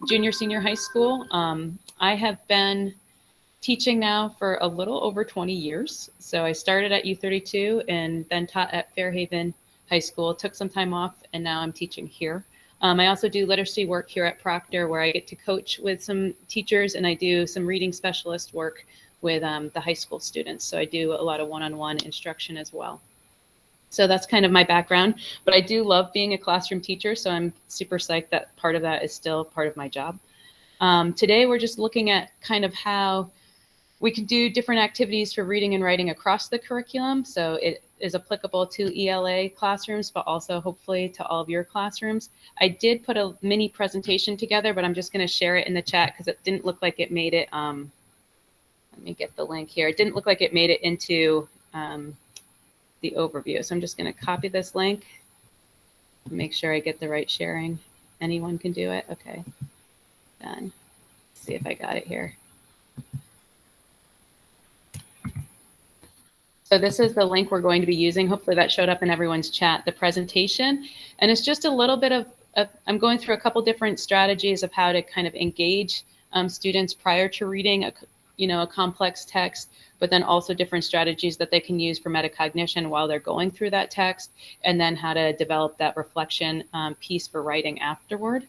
junior, senior high school. I have been teaching now for a little over 20 years. So I started at U32 and then taught at Fairhaven High School, took some time off, and now I'm teaching here. I also do literacy work here at Proctor, where I get to coach with some teachers, and I do some reading specialist work with the high school students. So I do a lot of one-on-one instruction as well. So that's kind of my background, but I do love being a classroom teacher. So I'm super psyched that part of that is still part of my job. Today, we're just looking at kind of how we can do different activities for reading and writing across the curriculum. So it is applicable to ELA classrooms, but also hopefully to all of your classrooms. I did put a mini presentation together, but I'm just going to share it in the chat because it didn't look like it made it. Let me get the link here. It didn't look like it made it into the overview. So I'm just going to copy this link, make sure I get the right sharing. Anyone can do it. Okay, done. Let's see if I got it here. So this is the link we're going to be using. Hopefully that showed up in everyone's chat, the presentation. And it's just a little bit of I'm going through a couple different strategies of how to kind of engage students prior to reading a complex text, but then also different strategies that they can use for metacognition while they're going through that text, and then how to develop that reflection piece for writing afterward.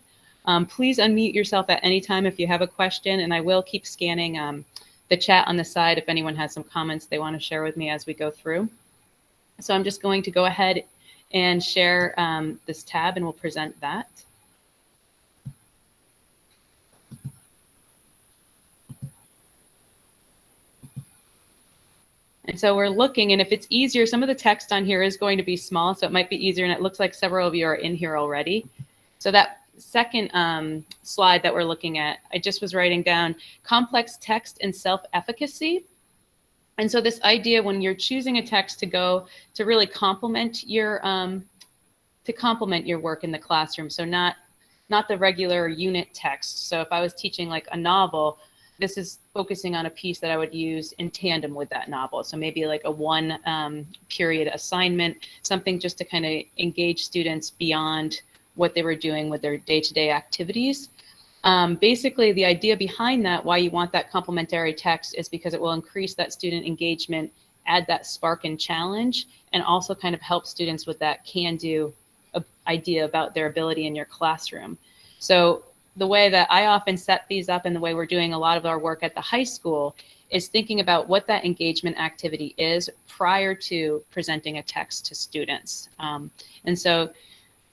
Please unmute yourself at any time if you have a question, and I will keep scanning the chat on the side if anyone has some comments they want to share with me as we go through. So I'm just going to go ahead and share this tab, and we'll present that. And so we're looking, and if it's easier, some of the text on here is going to be small, so it might be easier, and it looks like several of you are in here already. So that second slide that we're looking at, I just was writing down complex text and self-efficacy. And so this idea when you're choosing a text to go to really complement your work in the classroom. So not the regular unit text. So if I was teaching like a novel, this is focusing on a piece that I would use in tandem with that novel. So maybe like a one period assignment, something just to kind of engage students beyond what they were doing with their day-to-day activities. Basically, the idea behind that, why you want that complementary text, is because it will increase that student engagement, add that spark and challenge, and also kind of help students with that can-do idea about their ability in your classroom. So the way that I often set these up and the way we're doing a lot of our work at the high school is thinking about what that engagement activity is prior to presenting a text to students. And so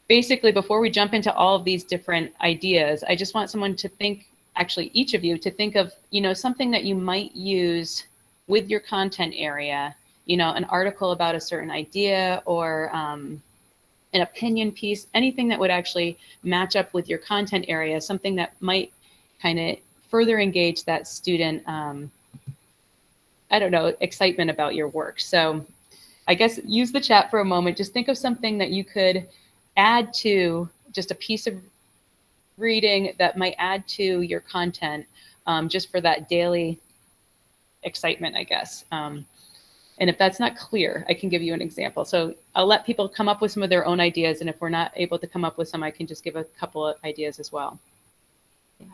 basically, before we jump into all of these different ideas, I just want someone to think, actually each of you, to think of, something that you might use with your content area, an article about a certain idea or an opinion piece, anything that would actually match up with your content area, something that might kind of further engage that student, excitement about your work. So I guess use the chat for a moment. Just think of something that you could add to just a piece of reading that might add to your content just for that daily excitement, I guess. And if that's not clear, I can give you an example. So I'll let people come up with some of their own ideas. And if we're not able to come up with some, I can just give a couple of ideas as well. Yeah.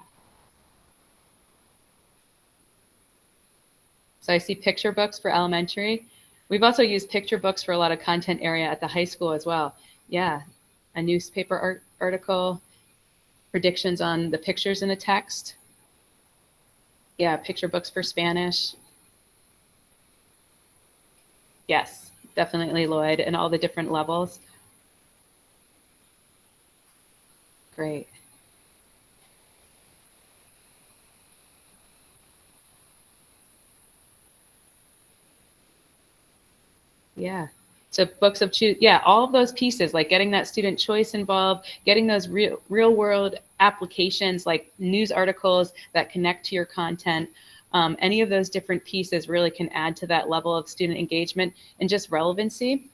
So I see picture books for elementary. We've also used picture books for a lot of content area at the high school as well. Yeah, a newspaper article, predictions on the pictures in the text. Yeah, picture books for Spanish. Yes, definitely, Lloyd, and all the different levels. Great. Yeah. So books of choose, yeah, all of those pieces, like getting that student choice involved, getting those real world applications like news articles that connect to your content. Any of those different pieces really can add to that level of student engagement and just relevancy.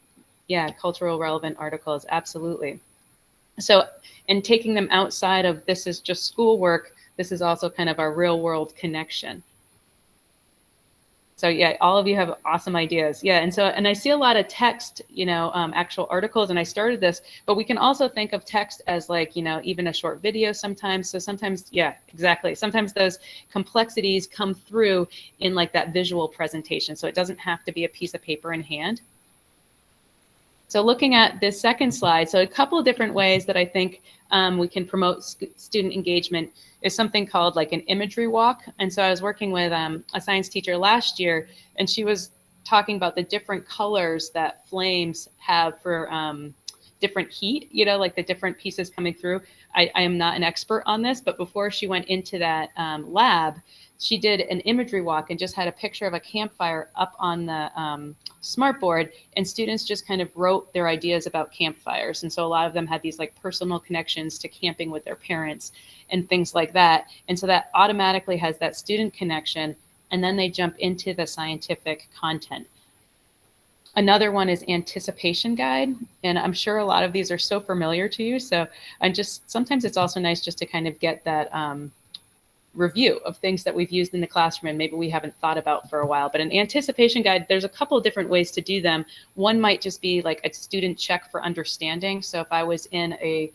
Yeah, cultural relevant articles, absolutely. So, and taking them outside of this is just schoolwork, this is also kind of our real world connection. So yeah, all of you have awesome ideas. Yeah, and I see a lot of text, actual articles, and I started this, but we can also think of text as like, even a short video sometimes. So sometimes, yeah, exactly. Sometimes those complexities come through in like that visual presentation. So it doesn't have to be a piece of paper in hand. So looking at this second slide, so a couple of different ways that I think we can promote student engagement is something called like an imagery walk. And so I was working with a science teacher last year, and she was talking about the different colors that flames have for different heat, like the different pieces coming through. I am not an expert on this, but before she went into that lab, she did an imagery walk and just had a picture of a campfire up on the smartboard, and students just kind of wrote their ideas about campfires. And so a lot of them had these like personal connections to camping with their parents and things like that. And so that automatically has that student connection, and then they jump into the scientific content. Another one is anticipation guide. And I'm sure a lot of these are so familiar to you. So sometimes it's also nice just to kind of get that review of things that we've used in the classroom and maybe we haven't thought about for a while. But an anticipation guide, there's a couple of different ways to do them. One might just be like a student check for understanding. So if I was in a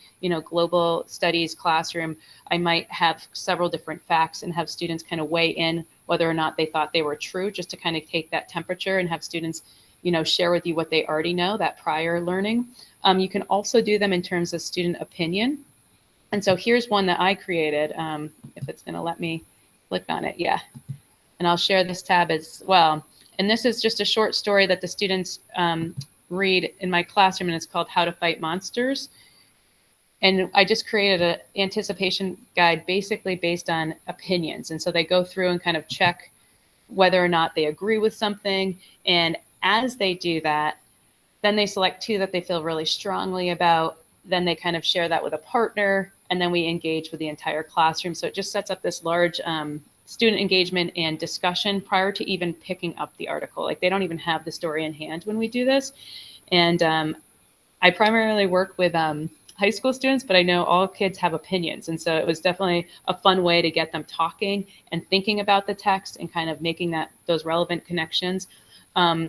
global studies classroom, I might have several different facts and have students kind of weigh in whether or not they thought they were true, just to kind of take that temperature and have students share with you what they already know, that prior learning. You can also do them in terms of student opinion. And so here's one that I created, if it's going to let me click on it. Yeah. And I'll share this tab as well. And this is just a short story that the students read in my classroom, and it's called How to Fight Monsters. And I just created an anticipation guide basically based on opinions. And so they go through and kind of check whether or not they agree with something. And as they do that, then they select two that they feel really strongly about. Then they kind of share that with a partner, and then we engage with the entire classroom. So it just sets up this large student engagement and discussion prior to even picking up the article. Like they don't even have the story in hand when we do this. And I primarily work with high school students, but I know all kids have opinions. And so it was definitely a fun way to get them talking and thinking about the text and kind of making those relevant connections.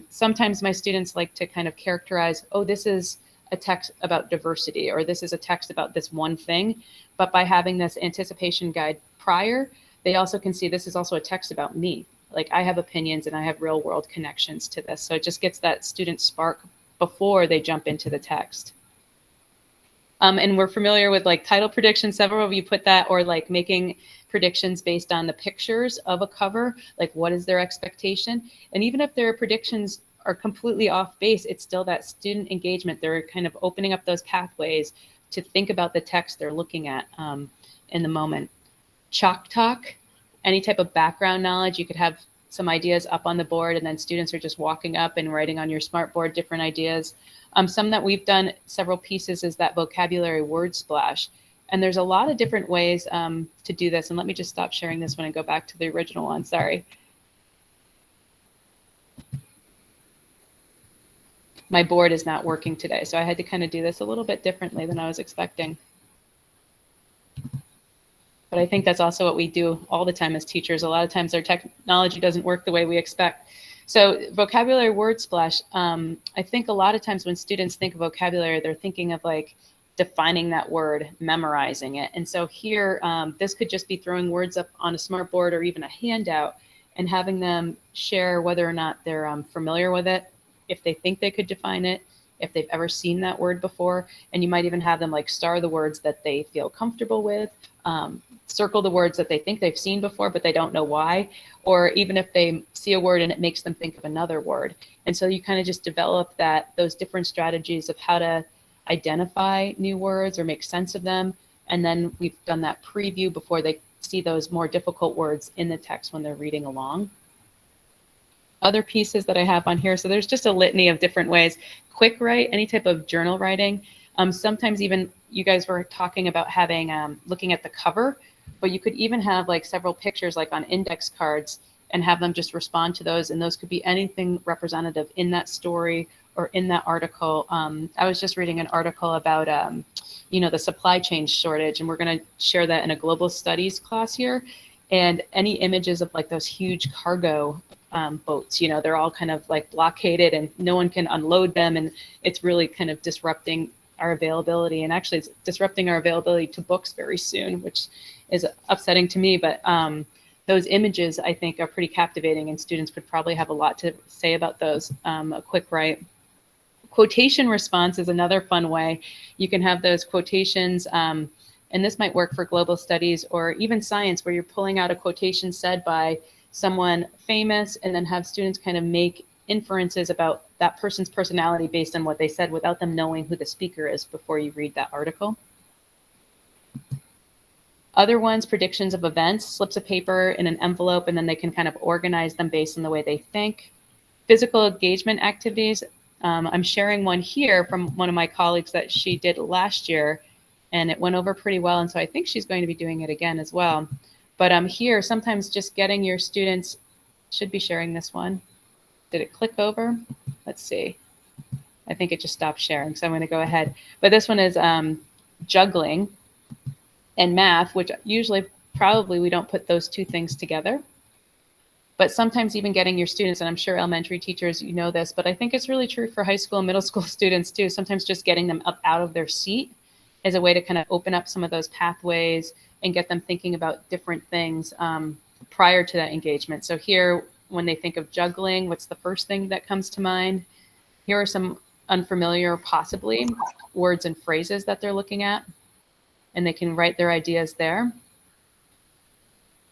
Sometimes my students like to kind of characterize, oh, this is a text about diversity, or this is a text about this one thing. But by having this anticipation guide prior, they also can see this is also a text about me. Like I have opinions and I have real world connections to this. So it just gets that student spark before they jump into the text. And we're familiar with like title predictions. Several of you put that, or like making predictions based on the pictures of a cover, like what is their expectation? And even if their predictions are completely off base, it's still that student engagement. They're kind of opening up those pathways to think about the text they're looking at in the moment. Chalk talk, any type of background knowledge. You could have some ideas up on the board, and then students are just walking up and writing on your smartboard different ideas. Some that we've done several pieces is that vocabulary word splash. And there's a lot of different ways to do this. And let me just stop sharing this one and go back to the original one. Sorry. My board is not working today, so I had to kind of do this a little bit differently than I was expecting. But I think that's also what we do all the time as teachers. A lot of times our technology doesn't work the way we expect. So vocabulary word splash, I think a lot of times when students think of vocabulary, they're thinking of like defining that word, memorizing it. And so here, this could just be throwing words up on a smartboard or even a handout and having them share whether or not they're familiar with it, if they think they could define it, if they've ever seen that word before. And you might even have them like star the words that they feel comfortable with, circle the words that they think they've seen before, but they don't know why, or even if they see a word and it makes them think of another word. And so you kind of just develop those different strategies of how to identify new words or make sense of them. And then we've done that preview before they see those more difficult words in the text when they're reading along. Other pieces that I have on here. So there's just a litany of different ways. Quick write, any type of journal writing. Sometimes even you guys were talking about having, looking at the cover, but you could even have like several pictures like on index cards and have them just respond to those. And those could be anything representative in that story or in that article. I was just reading an article about, the supply chain shortage, and we're going to share that in a global studies class here. And any images of like those huge cargo boats. You know, they're all kind of like blockaded and no one can unload them. And it's really kind of disrupting our availability. And actually it's disrupting our availability to books very soon, which is upsetting to me. But those images, I think, are pretty captivating, and students would probably have a lot to say about those. A quick write. Quotation response is another fun way. You can have those quotations, and this might work for global studies or even science, where you're pulling out a quotation said by someone famous and then have students kind of make inferences about that person's personality based on what they said without them knowing who the speaker is before you read that article. Other ones, predictions of events, slips of paper in an envelope, and then they can kind of organize them based on the way they think. Physical engagement activities. I'm sharing one here from one of my colleagues that she did last year, and it went over pretty well. And so I think she's going to be doing it again as well. But here, sometimes just getting your students, should be sharing this one. Did it click over? Let's see. I think it just stopped sharing, so I'm going to go ahead. But this one is juggling and math, which usually probably we don't put those two things together. But sometimes even getting your students, and I'm sure elementary teachers, you know this, but I think it's really true for high school and middle school students too. Sometimes just getting them up out of their seat is a way to kind of open up some of those pathways and get them thinking about different things prior to that engagement. So here, when they think of juggling, what's the first thing that comes to mind? Here are some unfamiliar, possibly, words and phrases that they're looking at, and they can write their ideas there.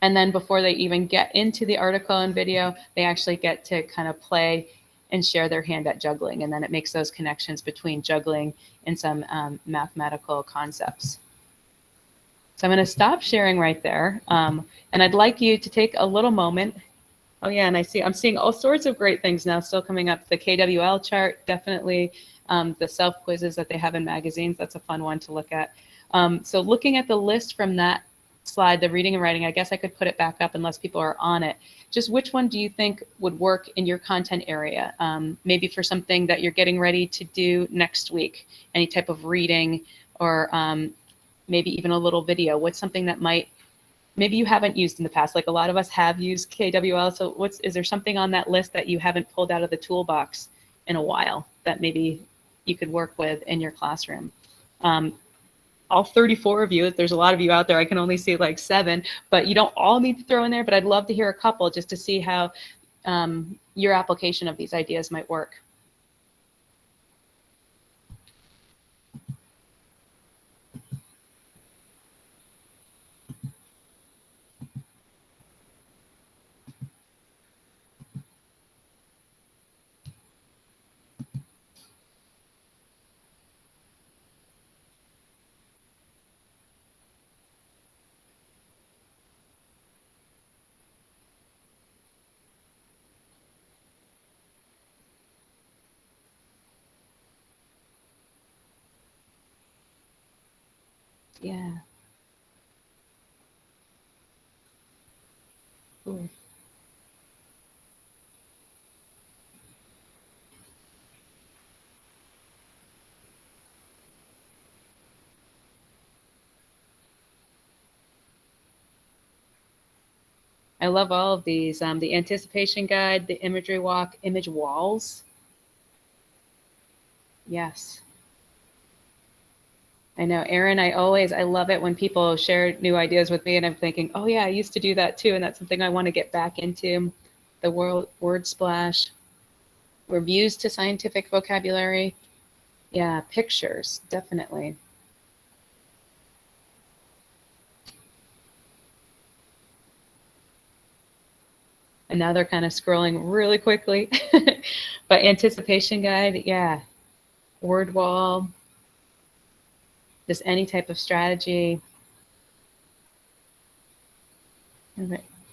And then before they even get into the article and video, they actually get to kind of play and share their hand at juggling. And then it makes those connections between juggling and some mathematical concepts. So I'm going to stop sharing right there. And I'd like you to take a little moment. Oh yeah, and I'm seeing all sorts of great things now still coming up. The Kwl chart, definitely. The self quizzes that they have in magazines, that's a fun one to look at. So looking at the list from that slide, the reading and writing, I guess I could put it back up unless people are on it. Just which one do you think would work in your content area? Maybe for something that you're getting ready to do next week, any type of reading, or maybe even a little video. What's something that maybe you haven't used in the past? Like a lot of us have used KWL. So is there something on that list that you haven't pulled out of the toolbox in a while that maybe you could work with in your classroom? All 34 of you, there's a lot of you out there, I can only see like 7, but you don't all need to throw in there, but I'd love to hear a couple just to see how your application of these ideas might work. Yeah. Ooh. I love all of these. The anticipation guide, the imagery walk, image walls. Yes. I know, Erin, I love it when people share new ideas with me and I'm thinking, oh yeah, I used to do that too. And that's something I want to get back into. The word splash, reviews to scientific vocabulary. Yeah, pictures, definitely. And now they're kind of scrolling really quickly. But anticipation guide, yeah. Word wall. Just any type of strategy.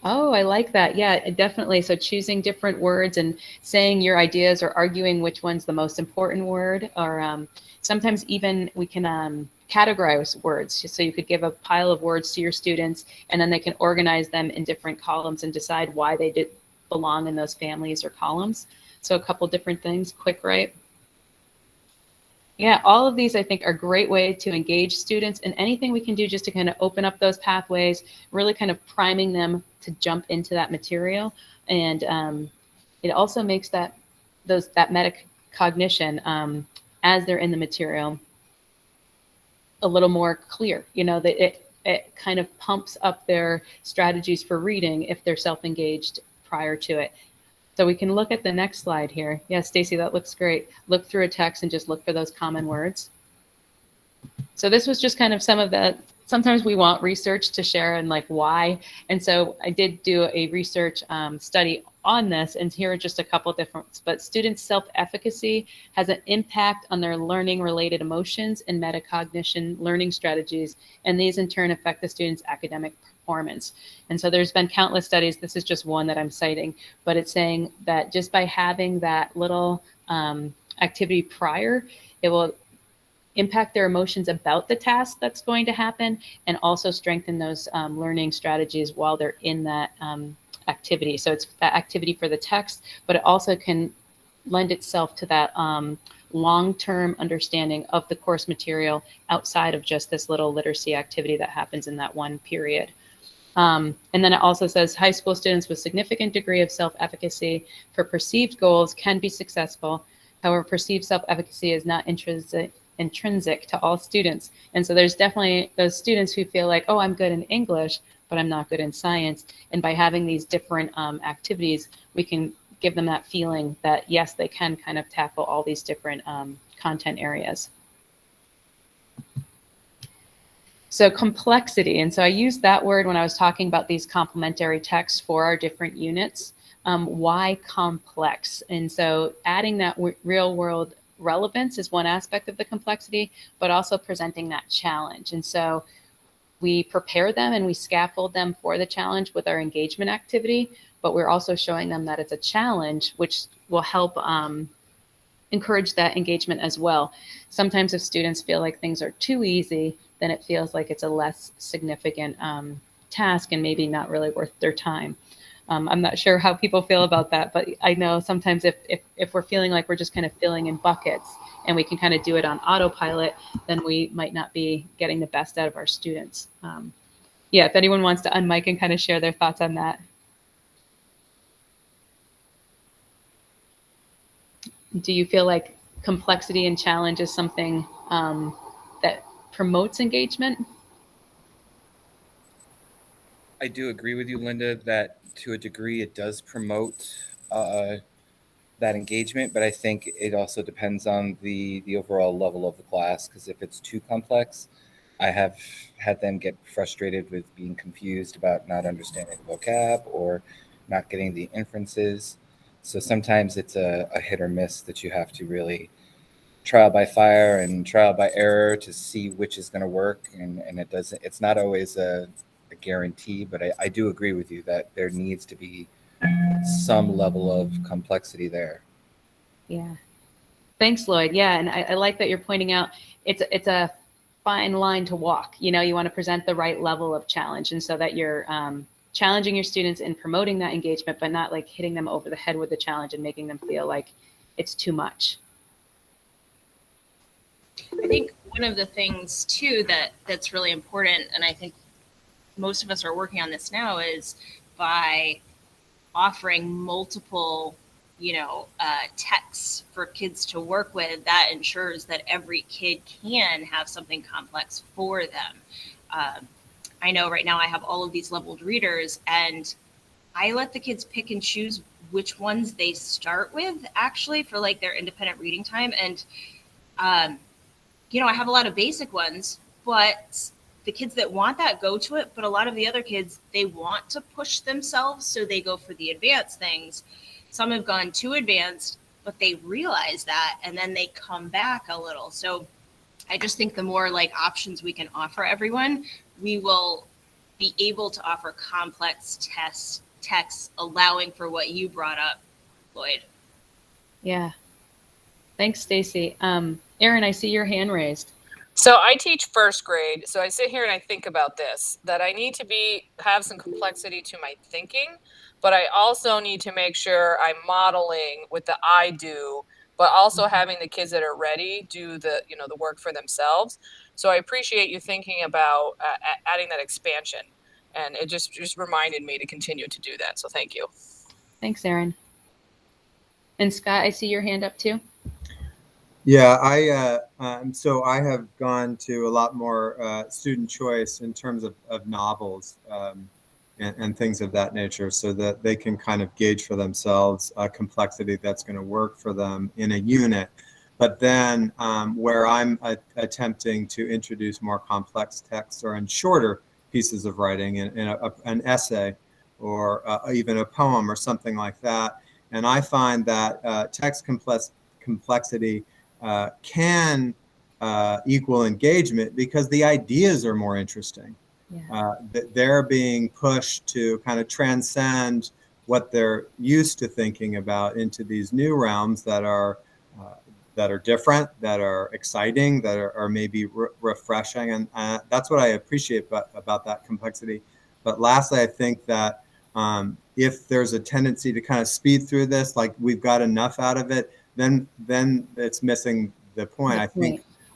Oh, I like that. Yeah, definitely. So choosing different words and saying your ideas or arguing which one's the most important word, or sometimes even we can categorize words. So you could give a pile of words to your students and then they can organize them in different columns and decide why they did belong in those families or columns. So a couple different things, quick write. Yeah, all of these I think are a great way to engage students, and anything we can do just to kind of open up those pathways, really kind of priming them to jump into that material And it also makes that metacognition as they're in the material a little more clear. That it kind of pumps up their strategies for reading if they're self-engaged prior to it. So we can look at the next slide here. Yeah, Stacy, that looks great. Look through a text and just look for those common words. So this was just kind of some of the, sometimes we want research to share and like why. And so I did do a research study on this, and here are just a couple different, but students' self-efficacy has an impact on their learning related emotions and metacognition learning strategies. And these in turn affect the student's academic performance. And so there's been countless studies. This is just one that I'm citing, but it's saying that just by having that little activity prior, it will impact their emotions about the task that's going to happen, and also strengthen those learning strategies while they're in that activity. So it's that activity for the text, but it also can lend itself to that long-term understanding of the course material outside of just this little literacy activity that happens in that one period. And then it also says high school students with significant degree of self-efficacy for perceived goals can be successful. However, perceived self-efficacy is not intrinsic to all students. And so there's definitely those students who feel like, oh, I'm good in English, but I'm not good in science. And by having these different activities, we can give them that feeling that, yes, they can kind of tackle all these different content areas. So complexity, and so I used that word when I was talking about these complementary texts for our different units. Why complex? And so adding that real world relevance is one aspect of the complexity, but also presenting that challenge. And so we prepare them and we scaffold them for the challenge with our engagement activity, but we're also showing them that it's a challenge, which will help encourage that engagement as well. Sometimes if students feel like things are too easy, then it feels like it's a less significant task and maybe not really worth their time. I'm not sure how people feel about that, but I know sometimes if we're feeling like we're just kind of filling in buckets and we can kind of do it on autopilot, then we might not be getting the best out of our students. Yeah, if anyone wants to unmic and kind of share their thoughts on that. Do you feel like complexity and challenge is something that promotes engagement? I do agree with you, Linda, that to a degree it does promote that engagement, but I think it also depends on the overall level of the class, because if it's too complex, I have had them get frustrated with being confused about not understanding the vocab or not getting the inferences. So sometimes it's a hit or miss that you have to really trial by fire and trial by error to see which is going to work. And it's not always a guarantee, but I do agree with you that there needs to be some level of complexity there. Yeah. Thanks, Lloyd. Yeah, and I like that you're pointing out it's a fine line to walk. You want to present the right level of challenge, and so that you're challenging your students and promoting that engagement, but not like hitting them over the head with the challenge and making them feel like it's too much. I think one of the things too that's really important, and I think most of us are working on this now, is by offering multiple texts for kids to work with, that ensures that every kid can have something complex for them. I know right now I have all of these leveled readers, and I let the kids pick and choose which ones they start with actually for like their independent reading time. And I have a lot of basic ones, but the kids that want that go to it. But a lot of the other kids, they want to push themselves, so they go for the advanced things. Some have gone too advanced, but they realize that, and then they come back a little. So I just think the more like options we can offer everyone, we will be able to offer complex texts, allowing for what you brought up, Lloyd. Yeah. Thanks, Stacy. Erin, I see your hand raised. So I teach first grade. So I sit here and I think about this, that I need to have some complexity to my thinking, but I also need to make sure I'm modeling with the I do, but also having the kids that are ready do the work for themselves. So I appreciate you thinking about adding that expansion, and it just reminded me to continue to do that. So thank you. Thanks, Erin. And Scott, I see your hand up too. Yeah, so I have gone to a lot more student choice in terms of novels and things of that nature, so that they can kind of gauge for themselves a complexity that's going to work for them in a unit. But then where I'm attempting to introduce more complex texts or in shorter pieces of writing, in an essay or even a poem or something like that. And I find that text complexity can equal engagement because the ideas are more interesting. Yeah. They're being pushed to kind of transcend what they're used to thinking about into these new realms that are different, that are exciting, that are maybe refreshing, and that's what I appreciate about that complexity. But lastly, I think that if there's a tendency to kind of speed through this, like we've got enough out of it, then it's missing the point.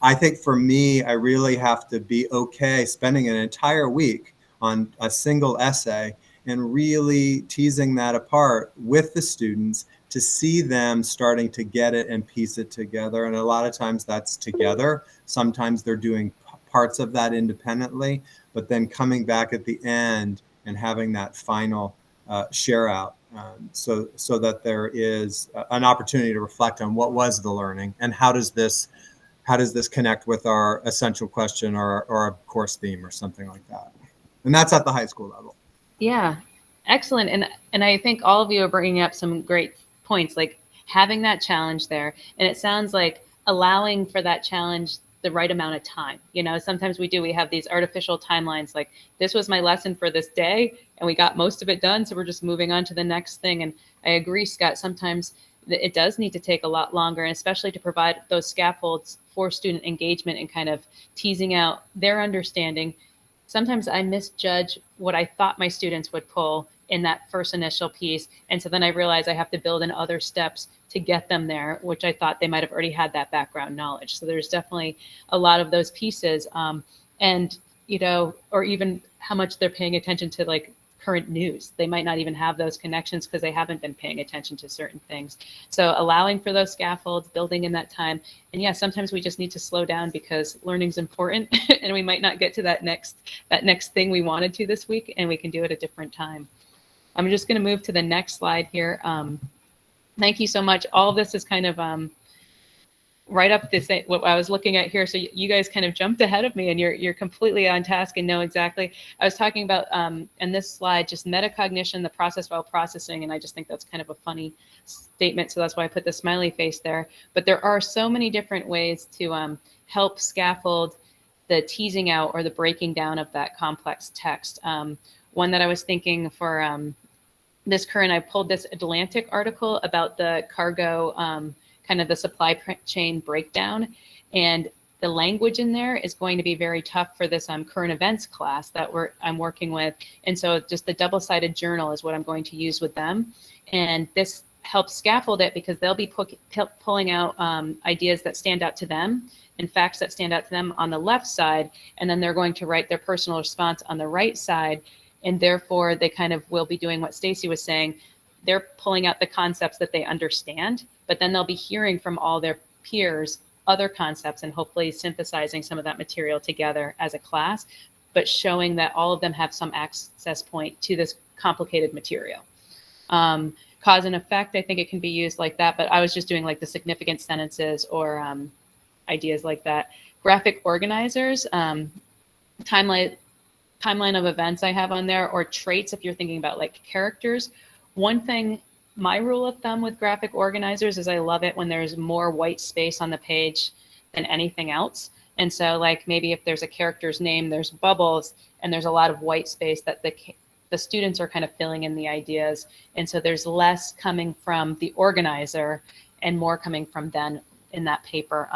I think for me, I really have to be okay spending an entire week on a single essay and really teasing that apart with the students to see them starting to get it and piece it together. And a lot of times that's together. Sometimes they're doing parts of that independently, but then coming back at the end and having that final share out, so that there is an opportunity to reflect on what was the learning and how does this connect with our essential question or a course theme or something like that. And that's at the high school level. Yeah, excellent. And I think all of you are bringing up some great points, like having that challenge there. And it sounds like allowing for that challenge the right amount of time. You know, sometimes we have these artificial timelines, like this was my lesson for this day and we got most of it done, so we're just moving on to the next thing. And I agree, Scott, sometimes it does need to take a lot longer, and especially to provide those scaffolds for student engagement and kind of teasing out their understanding. Sometimes I misjudge what I thought my students would pull in that first initial piece. And so then I realize I have to build in other steps to get them there, which I thought they might have already had that background knowledge. So there's definitely a lot of those pieces. And, you know, or even how much they're paying attention to like current news. They might not even have those connections because they haven't been paying attention to certain things. So allowing for those scaffolds, building in that time. And yeah, sometimes we just need to slow down because learning's important and we might not get to that next thing we wanted to this week, and we can do it a different time. I'm just going to move to the next slide here. Thank you so much. All of this is kind of right up this what I was looking at here. So you guys kind of jumped ahead of me, and you're completely on task and know exactly. I was talking about in this slide just metacognition, the process while processing, and I just think that's kind of a funny statement, so that's why I put the smiley face there. But there are so many different ways to help scaffold the teasing out or the breaking down of that complex text. One that I was thinking for this current, I pulled this Atlantic article about the cargo, kind of the supply chain breakdown. And the language in there is going to be very tough for this current events class that I'm working with. And so just the double-sided journal is what I'm going to use with them. And this helps scaffold it because they'll be pulling out ideas that stand out to them and facts that stand out to them on the left side. And then they're going to write their personal response on the right side. And therefore, they kind of will be doing what Stacy was saying. They're pulling out the concepts that they understand, but then they'll be hearing from all their peers other concepts and hopefully synthesizing some of that material together as a class, but showing that all of them have some access point to this complicated material. Cause and effect, I think it can be used like that, but I was just doing like the significant sentences or ideas like that. Graphic organizers, timeline of events I have on there, or traits if you're thinking about like characters. One thing, my rule of thumb with graphic organizers is I love it when there's more white space on the page than anything else. And so like maybe if there's a character's name, there's bubbles and there's a lot of white space that the students are kind of filling in the ideas. And so there's less coming from the organizer and more coming from them in that paper.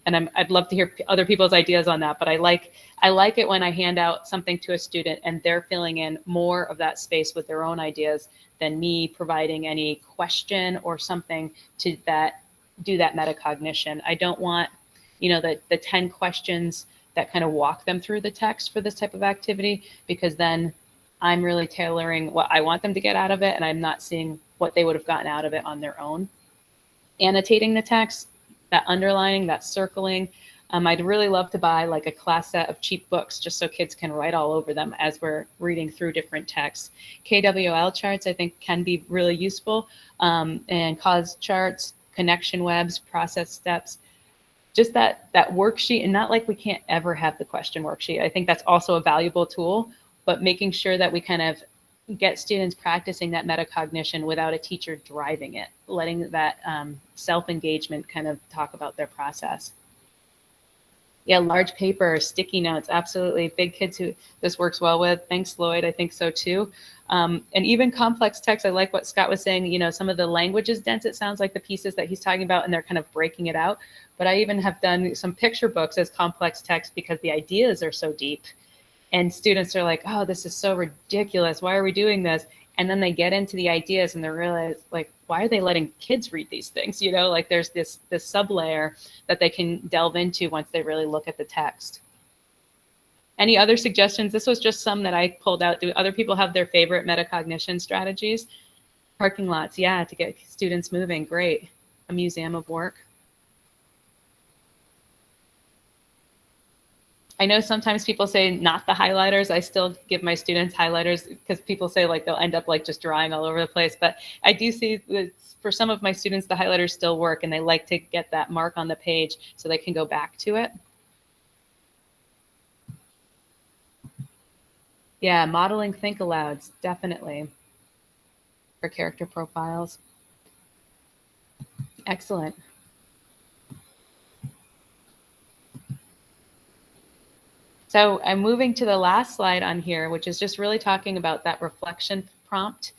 And I'd love to hear other people's ideas on that, but I like it when I hand out something to a student and they're filling in more of that space with their own ideas than me providing any question or something to do that metacognition. I don't want, the 10 questions that kind of walk them through the text for this type of activity, because then I'm really tailoring what I want them to get out of it, and I'm not seeing what they would have gotten out of it on their own. Annotating the text, that underlining, that circling. I'd really love to buy like a class set of cheap books just so kids can write all over them as we're reading through different texts. Kwl charts, I think, can be really useful, and cause charts, connection webs, process steps. Just that worksheet, and not like we can't ever have the question worksheet. I think that's also a valuable tool, but making sure that we kind of get students practicing that metacognition without a teacher driving it, letting that self-engagement kind of talk about their process. Yeah, large paper, sticky notes, absolutely. Big kids who this works well with. Thanks, Lloyd. I think so too. And even complex text, I like what Scott was saying, you know, some of the language is dense, it sounds like the pieces that he's talking about, and they're kind of breaking it out. But I even have done some picture books as complex text because the ideas are so deep. And students are like, oh, this is so ridiculous. Why are we doing this? And then they get into the ideas and they realize, like, why are they letting kids read these things? You know, like there's this sub-layer that they can delve into once they really look at the text. Any other suggestions? This was just some that I pulled out. Do other people have their favorite metacognition strategies? Parking lots, yeah, to get students moving, great. A museum of work. I know sometimes people say not the highlighters. I still give my students highlighters because people say like they'll end up like just drawing all over the place. But I do see that for some of my students, the highlighters still work and they like to get that mark on the page so they can go back to it. Yeah, modeling think alouds, definitely, for character profiles. Excellent. So I'm moving to the last slide on here, which is just really talking about that reflection prompt.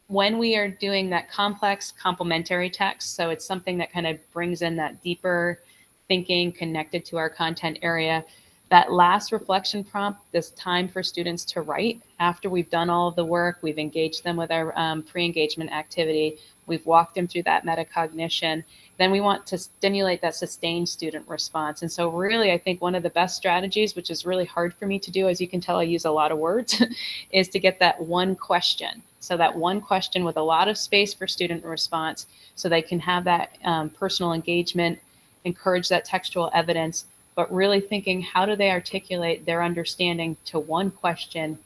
When we are doing that complex complementary text, so it's something that kind of brings in that deeper thinking connected to our content area, that last reflection prompt, this time for students to write after we've done all of the work, we've engaged them with our pre-engagement activity, we've walked them through that metacognition, then we want to stimulate that sustained student response. And so really, I think one of the best strategies, which is really hard for me to do, as you can tell, I use a lot of words, is to get that one question. So that one question with a lot of space for student response so they can have that personal engagement, encourage that textual evidence, but really thinking how do they articulate their understanding to one question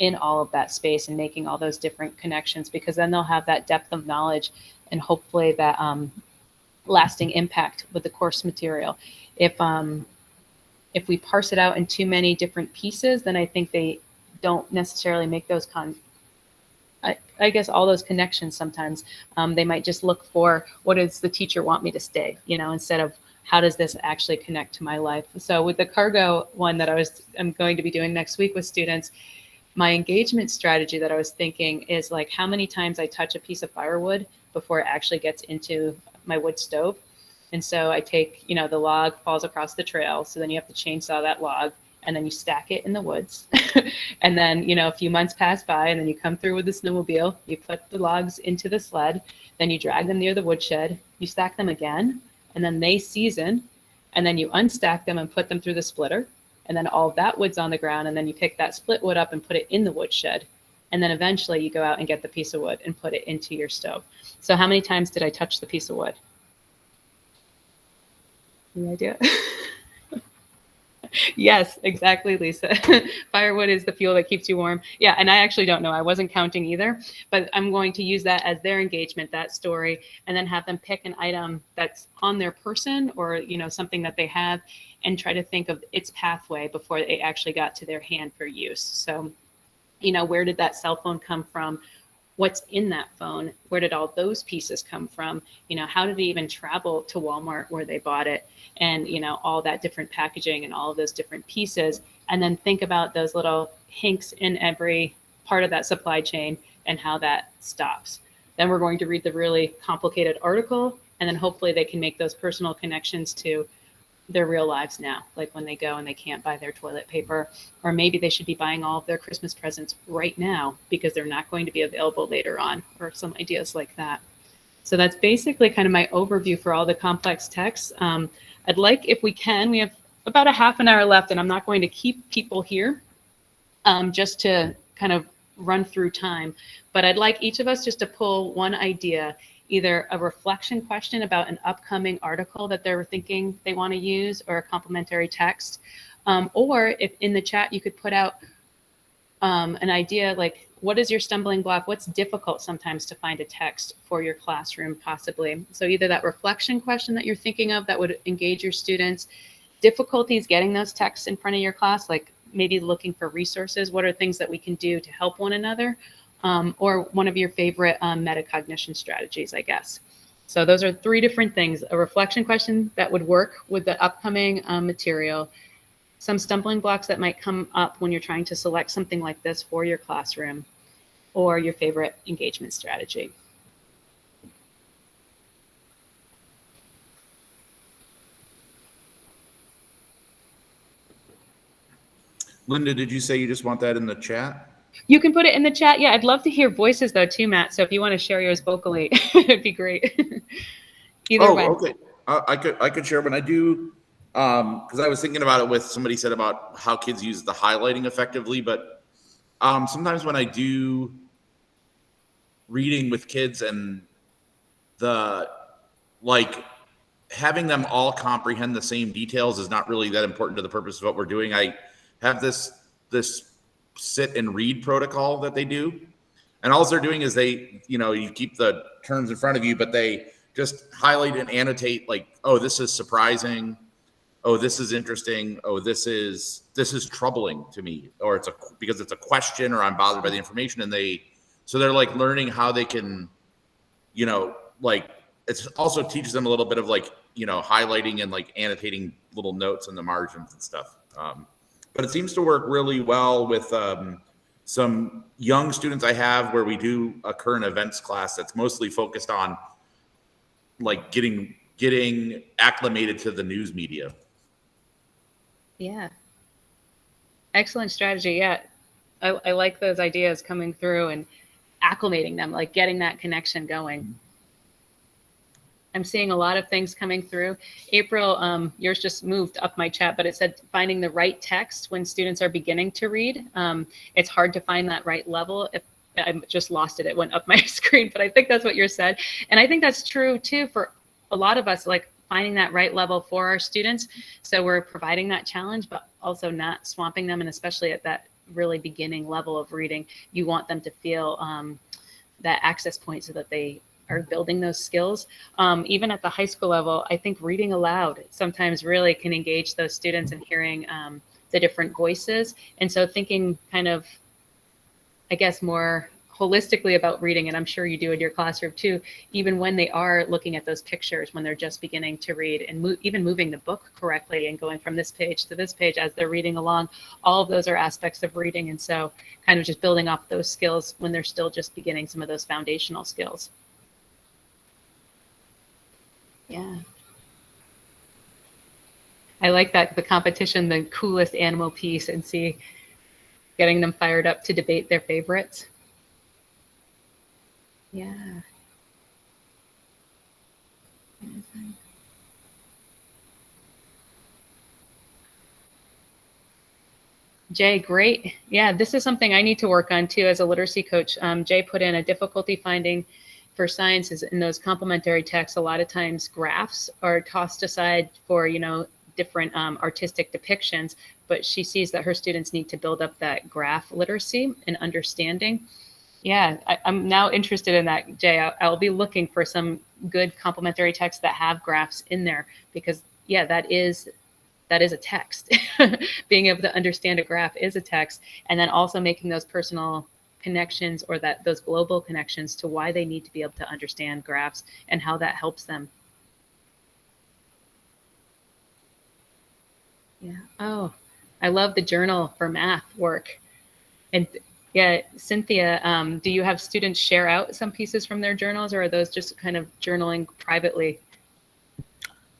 in all of that space and making all those different connections, because then they'll have that depth of knowledge and hopefully that lasting impact with the course material. If we parse it out in too many different pieces, then I think they don't necessarily make those I guess all those connections sometimes. They might just look for what does the teacher want me to say, you know, instead of how does this actually connect to my life? So with the cargo one that I'm going to be doing next week with students, my engagement strategy that I was thinking is like how many times I touch a piece of firewood before it actually gets into my wood stove. And so I take, you know, the log falls across the trail. So then you have to chainsaw that log and then you stack it in the woods. And then, you know, a few months pass by and then you come through with the snowmobile, you put the logs into the sled, then you drag them near the woodshed, you stack them again, and then they season, and then you unstack them and put them through the splitter. And then all of that wood's on the ground, and then you pick that split wood up and put it in the woodshed. And then eventually you go out and get the piece of wood and put it into your stove. So how many times did I touch the piece of wood? Any idea? Yes, exactly, Lisa. Firewood is the fuel that keeps you warm. Yeah, and I actually don't know. I wasn't counting either, but I'm going to use that as their engagement, that story, and then have them pick an item that's on their person or, you know, something that they have and try to think of its pathway before they actually got to their hand for use. So, you know, where did that cell phone come from? What's in that phone? Where did all those pieces come from? You know, how did it even travel to Walmart where they bought it? And, you know, all that different packaging and all of those different pieces. And then think about those little hinks in every part of that supply chain and how that stops. Then we're going to read the really complicated article, and then hopefully they can make those personal connections to their real lives now, like when they go and they can't buy their toilet paper, or maybe they should be buying all of their Christmas presents right now because they're not going to be available later on, or some ideas like that. So that's basically kind of my overview for all the complex texts. I'd like, if we can, we have about a half an hour left, and I'm not going to keep people here. just to kind of run through time. But I'd like each of us just to pull one idea, either a reflection question about an upcoming article that they're thinking they want to use, or a complementary text. Or if in the chat you could put out an idea like, what is your stumbling block? What's difficult sometimes to find a text for your classroom, possibly? So either that reflection question that you're thinking of that would engage your students, difficulties getting those texts in front of your class, like maybe looking for resources. What are things that we can do to help one another? Or one of your favorite metacognition strategies, I guess. So those are 3 different things: a reflection question that would work with the upcoming material, some stumbling blocks that might come up when you're trying to select something like this for your classroom, or your favorite engagement strategy. Linda, did you say you just want that in the chat? You can put it in the chat. Yeah, I'd love to hear voices though too, Matt. So if you want to share yours vocally, it'd be great. Either way. Okay. I could share when I do, because I was thinking about it with somebody said about how kids use the highlighting effectively, but sometimes when I do reading with kids and the having them all comprehend the same details is not really that important to the purpose of what we're doing. I have this sit and read protocol that they do, and all they're doing is you keep the terms in front of you, but they just highlight and annotate, like, oh, this is surprising, oh, this is interesting, oh, this is troubling to me, or because it's a question, or I'm bothered by the information. And they're like learning how they can, it also teaches them a little bit of highlighting and annotating little notes in the margins and stuff. But it seems to work really well with some young students I have, where we do a current events class that's mostly focused on getting acclimated to the news media. Yeah. Excellent strategy. Yeah. I like those ideas coming through and acclimating them, like getting that connection going. I'm seeing a lot of things coming through. April, yours just moved up my chat, but it said finding the right text when students are beginning to read. It's hard to find that right level. If I just lost it, it went up my screen, but I think that's what you said. And I think that's true too for a lot of us, like finding that right level for our students. So we're providing that challenge, but also not swamping them. And especially at that really beginning level of reading, you want them to feel that access point so that they are building those skills. Even at the high school level, I think reading aloud sometimes really can engage those students in hearing the different voices. And so thinking kind of, I guess, more holistically about reading, and I'm sure you do in your classroom too, even when they are looking at those pictures, when they're just beginning to read, and even moving the book correctly and going from this page to this page as they're reading along, all of those are aspects of reading. And so kind of just building up those skills when they're still just beginning some of those foundational skills. Yeah. I like that, the competition, the coolest animal piece, and getting them fired up to debate their favorites. Yeah. Jay, great. Yeah, this is something I need to work on too as a literacy coach. Jay put in a difficulty finding for sciences in those complementary texts. A lot of times graphs are tossed aside for, different artistic depictions, but she sees that her students need to build up that graph literacy and understanding. Yeah, I'm now interested in that, Jay. I'll be looking for some good complementary texts that have graphs in there, because yeah, that is a text. Being able to understand a graph is a text, and then also making those personal connections, or those global connections to why they need to be able to understand graphs and how that helps them. Yeah. Oh, I love the journal for math work. And yeah, Cynthia, do you have students share out some pieces from their journals, or are those just kind of journaling privately?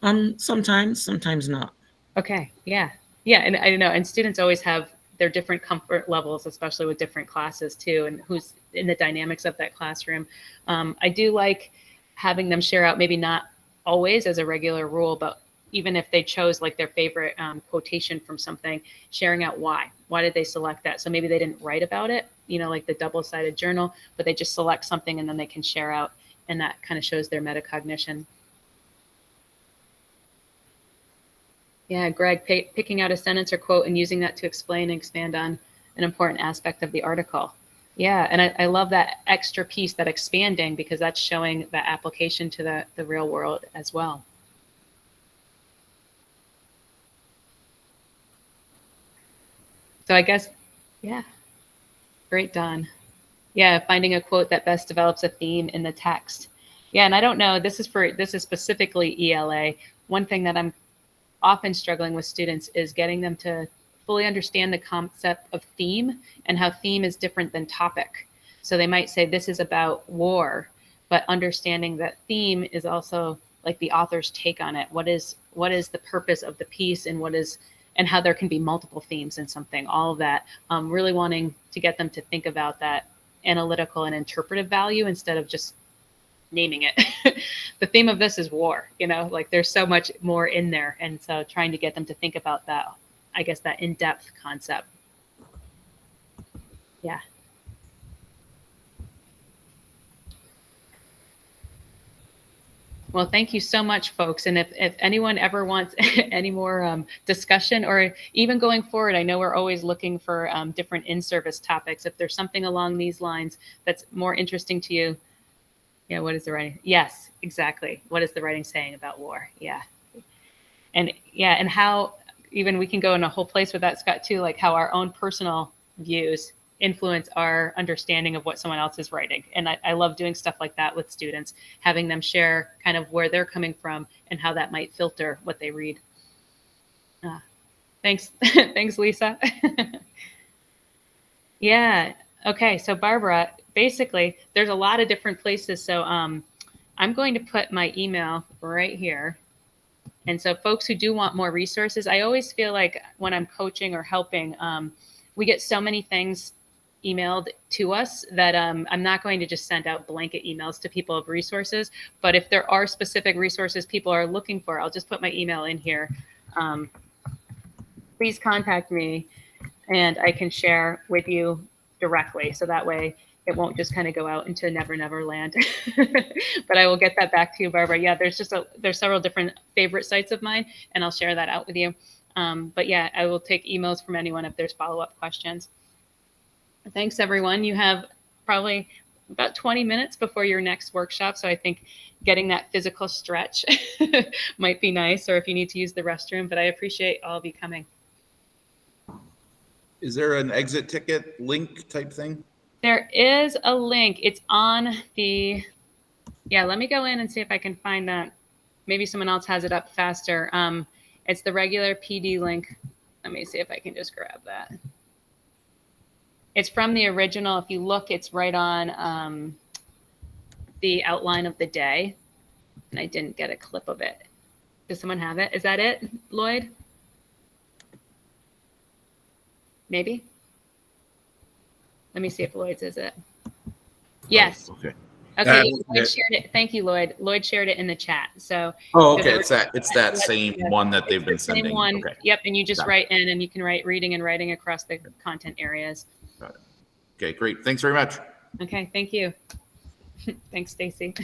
Sometimes not. Okay. Yeah. Yeah. And I don't know. And students always have their different comfort levels, especially with different classes too, and who's in the dynamics of that classroom. I do like having them share out, maybe not always as a regular rule, but even if they chose like their favorite quotation from something, sharing out why did they select that. So maybe they didn't write about it, you know, like the double-sided journal, but they just select something and then they can share out, and that kind of shows their metacognition. Yeah, Greg, picking out a sentence or quote and using that to explain and expand on an important aspect of the article. Yeah, and I love that extra piece, that expanding, because that's showing that application to the real world as well. So I guess, yeah, great, Don. Yeah, finding a quote that best develops a theme in the text. Yeah, and I don't know, this is specifically ELA. One thing that I'm often struggling with students is getting them to fully understand the concept of theme and how theme is different than topic. So they might say this is about war, but understanding that theme is also like the author's take on it. What is the purpose of the piece, and how there can be multiple themes in something, all of that. Really wanting to get them to think about that analytical and interpretive value instead of just naming it. The theme of this is war, you know, like there's so much more in there. And so trying to get them to think about that, I guess, that in-depth concept. Yeah. Well, thank you so much, folks. And if anyone ever wants any more discussion, or even going forward, I know we're always looking for different in-service topics. If there's something along these lines that's more interesting to you, yeah, what is the writing? Yes, exactly. What is the writing saying about war? Yeah. And yeah, and how even we can go in a whole place with that, Scott, too, like how our own personal views influence our understanding of what someone else is writing. And I love doing stuff like that with students, having them share kind of where they're coming from and how that might filter what they read. Thanks. Thanks, Lisa. Yeah. Okay. So Barbara, basically there's a lot of different places. So I'm going to put my email right here. And so folks who do want more resources, I always feel like when I'm coaching or helping, we get so many things emailed to us that I'm not going to just send out blanket emails to people of resources. But if there are specific resources people are looking for, I'll just put my email in here. Please contact me and I can share with you directly. So that way it won't just kind of go out into never land. But I will get that back to you, Barbara. Yeah, there's several different favorite sites of mine, and I'll share that out with you. But yeah, I will take emails from anyone if there's follow-up questions. Thanks, everyone. You have probably about 20 minutes before your next workshop. So I think getting that physical stretch might be nice, or if you need to use the restroom, but I appreciate all of you coming. Is there an exit ticket link type thing? There is a link. It's on the, yeah, let me go in and see if I can find that. Maybe someone else has it up faster. It's the regular PD link. Let me see if I can just grab that. It's from the original. If you look, it's right on the outline of the day. And I didn't get a clip of it. Does someone have it? Is that it, Lloyd? Maybe? Let me see if Lloyd's is it. Yes. Oh, okay. Okay, Lloyd shared it. Thank you, Lloyd. Lloyd shared it in the chat. So. Oh, okay. It's that same one that they've been sending. Same one. Okay. Yep. And you just write in, and you can write reading and writing across the content areas. Got it. Okay, great. Thanks very much. Okay. Thank you. Thanks, Stacy.